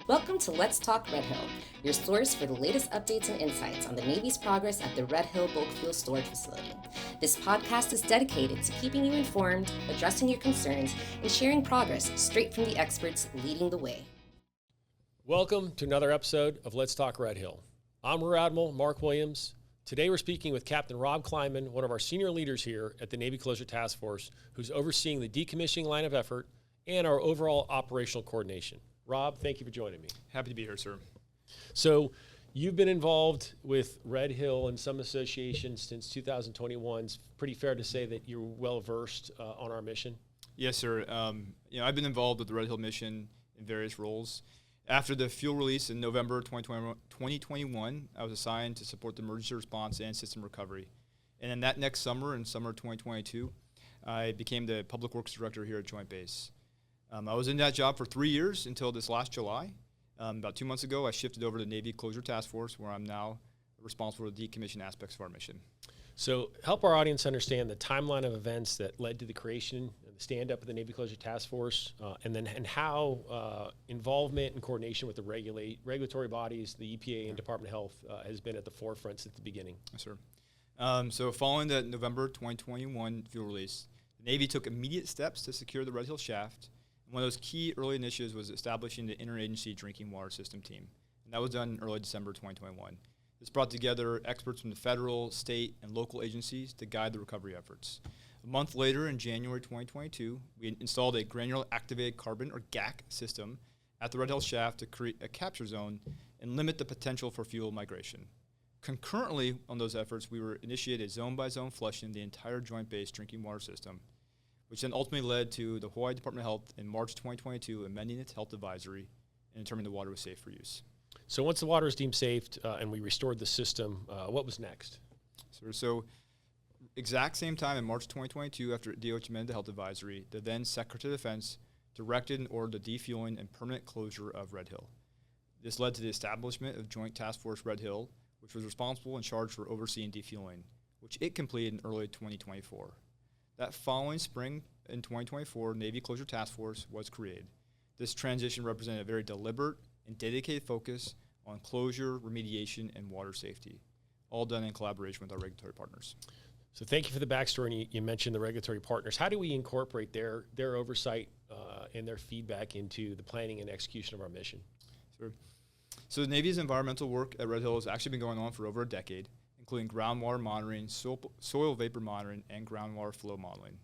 Welcome to Let's Talk Red Hill, your source for the latest updates and insights on the Navy's progress at the Red Hill Bulk Fuel Storage Facility. This podcast is dedicated to keeping you informed, addressing your concerns, and sharing progress straight from the experts leading the way. Welcome to another episode of Let's Talk Red Hill. I'm Rear Admiral Mark Williams. Today we're speaking with Captain Rob Kleinman, one of our senior leaders here at the Navy Closure Task Force, who's overseeing the decommissioning line of effort and our overall operational coordination. Rob, thank you for joining me. Happy to be here, sir. So you've been involved with Red Hill and some associations since 2021. It's pretty fair to say that you're well-versed on our mission? Yes, sir. I've been involved with the Red Hill mission in various roles. After the fuel release in November 2021, I was assigned to support the emergency response and system recovery. And then that next summer, in summer 2022, I became the Public Works Director here at Joint Base. I was in that job for 3 years until this last July. About 2 months ago, I shifted over to the Navy Closure Task Force, where I'm now responsible for the decommission aspects of our mission. So help our audience understand the timeline of events that led to the creation and the stand-up of the Navy Closure Task Force, and how involvement and coordination with the regulatory bodies, the EPA and Department of Health, has been at the forefront since the beginning. Yes, sir. So following the November 2021 fuel release, the Navy took immediate steps to secure the Red Hill shaft. One of those key early initiatives was establishing the Interagency Drinking Water System Team, and that was done in early December 2021. This brought together experts from the federal, state, and local agencies to guide the recovery efforts. A month later, in January 2022, we installed a granular activated carbon, or GAC, system at the Red Hill shaft to create a capture zone and limit the potential for fuel migration. Concurrently on those efforts, we initiated zone-by-zone flushing of the entire Joint Base drinking water system, which then ultimately led to the Hawaii Department of Health in March 2022 amending its health advisory and determining the water was safe for use. So once the water was deemed safe and we restored the system, what was next? So exact same time in March 2022, after DOH amended the health advisory, the then Secretary of Defense directed and ordered the defueling and permanent closure of Red Hill. This led to the establishment of Joint Task Force Red Hill, which was responsible and charged for overseeing defueling, which it completed in early 2024. That following spring in 2024, Navy Closure Task Force was created. This transition represented a very deliberate and dedicated focus on closure, remediation, and water safety, all done in collaboration with our regulatory partners. So thank you for the backstory, and you mentioned the regulatory partners. How do we incorporate their oversight and their feedback into the planning and execution of our mission? Sure. So the Navy's environmental work at Red Hill has actually been going on for over a decade, including groundwater monitoring, soil vapor monitoring, and groundwater flow modeling.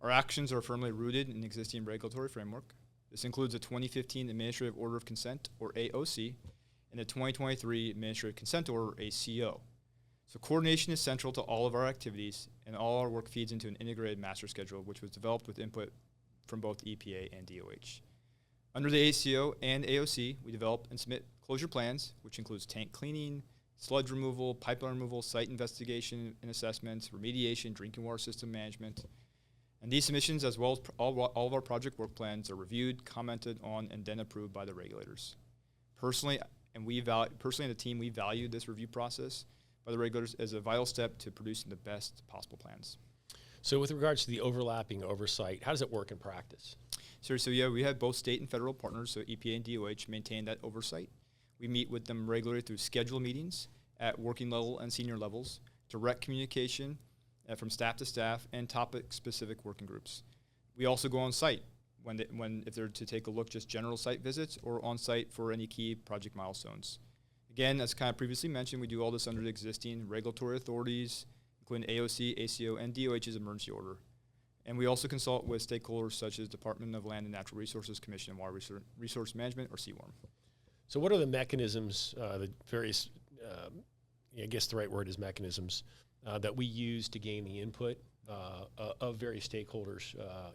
Our actions are firmly rooted in the existing regulatory framework. This includes the 2015 Administrative Order of Consent, or AOC, and the 2023 Administrative Consent Order, ACO. So coordination is central to all of our activities, and all our work feeds into an integrated master schedule, which was developed with input from both EPA and DOH. Under the ACO and AOC, we develop and submit closure plans, which includes tank cleaning, sludge removal, pipeline removal, site investigation and assessments, remediation, drinking water system management. And these submissions, as well as all of our project work plans, are reviewed, commented on, and then approved by the regulators. Personally, and the team, we value this review process by the regulators as a vital step to producing the best possible plans. So with regards to the overlapping oversight, how does it work in practice? So we have both state and federal partners, so EPA and DOH maintain that oversight. We meet with them regularly through scheduled meetings at working level and senior levels, direct communication from staff to staff, and topic-specific working groups. We also go on site if they're to take a look, just general site visits, or on site for any key project milestones. Again, as kind of previously mentioned, we do all this under the existing regulatory authorities, including AOC, ACO, and DOH's emergency order. And we also consult with stakeholders such as Department of Land and Natural Resources Commission on Water Resource Management, or CWARM. So what are the mechanisms, the various, I guess the right word is mechanisms, that we use to gain the input of various stakeholders,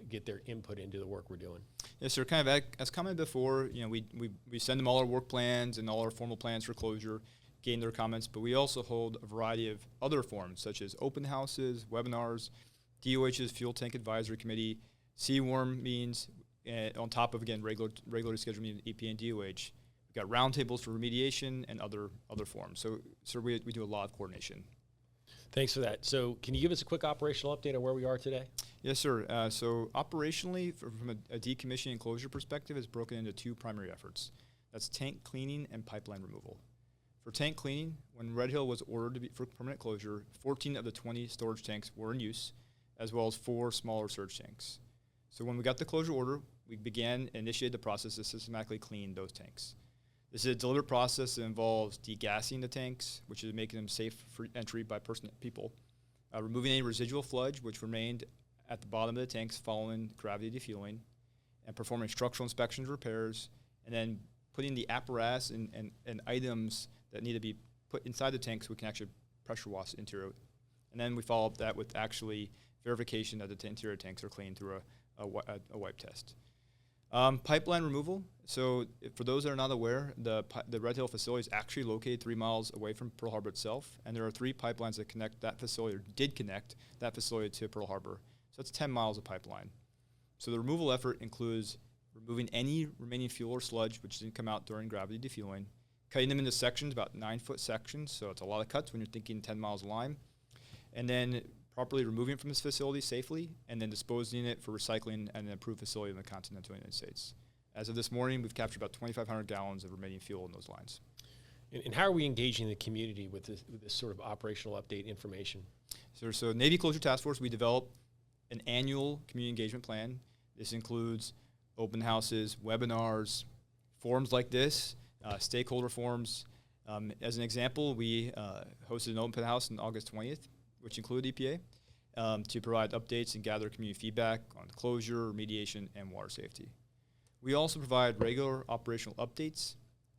get their input into the work we're doing? Yes, sir. Kind of as commented before, we send them all our work plans and all our formal plans for closure, gain their comments, but we also hold a variety of other forums, such as open houses, webinars, DOH's Fuel Tank Advisory Committee, CWARM meetings, on top of, again, regularly scheduled meetings with EPA and DOH. We've got roundtables for remediation and other forums. So we do a lot of coordination. Thanks for that. So can you give us a quick operational update on where we are today? Yes, sir. So operationally, from a decommissioning and closure perspective, is broken into two primary efforts. That's tank cleaning and pipeline removal. For tank cleaning, when Red Hill was ordered to be for permanent closure, 14 of the 20 storage tanks were in use, as well as 4 smaller surge tanks. So when we got the closure order, we began and initiated the process to systematically clean those tanks. This is a deliberate process that involves degassing the tanks, which is making them safe for entry by people, removing any residual sludge which remained at the bottom of the tanks following gravity defueling, and performing structural inspections, repairs, and then putting the apparatus and items that need to be put inside the tank so we can actually pressure wash the interior. And then we follow up that with actually verification that the interior tanks are clean through a wipe test. Pipeline removal. So for those that are not aware, the Red Hill facility is actually located 3 miles away from Pearl Harbor itself, and there are 3 pipelines that connect that facility, or did connect that facility to Pearl Harbor. So that's 10 miles of pipeline. So the removal effort includes removing any remaining fuel or sludge which didn't come out during gravity defueling, cutting them into sections, about 9-foot sections, so it's a lot of cuts when you're thinking 10 miles of line, and then properly removing it from this facility safely, and then disposing it for recycling at an approved facility in the continental United States. As of this morning, we've captured about 2,500 gallons of remaining fuel in those lines. And how are we engaging the community with this sort of operational update information? So Navy Closure Task Force, we develop an annual community engagement plan. This includes open houses, webinars, forums like this, stakeholder forums. As an example, we hosted an open house on August 20th, which included EPA, to provide updates and gather community feedback on closure, remediation, and water safety. We also provide regular operational updates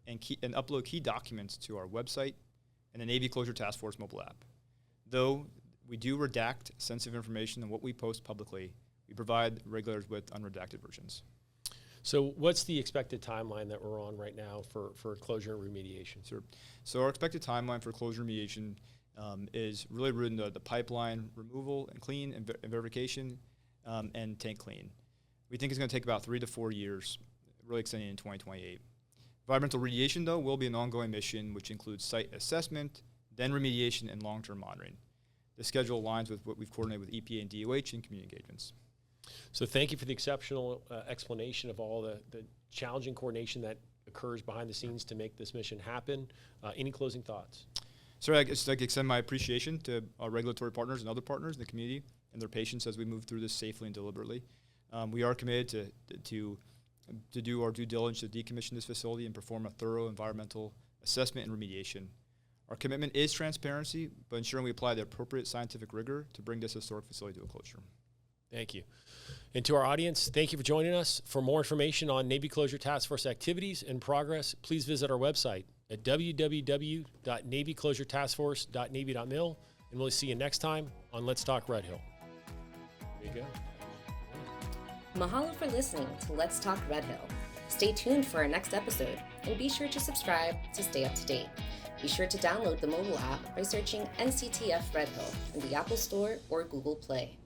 and upload key documents to our website and the Navy Closure Task Force mobile app. Though we do redact sensitive information in what we post publicly, we provide regulators with unredacted versions. So what's the expected timeline that we're on right now for closure and remediation? Sure. So our expected timeline for closure remediation is really rooted in the pipeline removal and clean and verification and tank clean. We think it's going to take about 3 to 4 years, really extending in 2028. Environmental remediation, though, will be an ongoing mission, which includes site assessment, then remediation, and long-term monitoring. The schedule aligns with what we've coordinated with EPA and DOH and community engagements. So thank you for the exceptional explanation of all the challenging coordination that occurs behind the scenes to make this mission happen. Any closing thoughts? So I'd like to extend my appreciation to our regulatory partners and other partners in the community and their patience as we move through this safely and deliberately. We are committed to do our due diligence to decommission this facility and perform a thorough environmental assessment and remediation. Our commitment is transparency, but ensuring we apply the appropriate scientific rigor to bring this historic facility to a closure. Thank you. And to our audience, thank you for joining us. For more information on Navy Closure Task Force activities and progress, please visit our website at www.navyclosuretaskforce.navy.mil, and we'll see you next time on Let's Talk Red Hill. There you go. Mahalo for listening to Let's Talk Red Hill. Stay tuned for our next episode, and be sure to subscribe to stay up to date. Be sure to download the mobile app by searching NCTF Red Hill in the Apple Store or Google Play.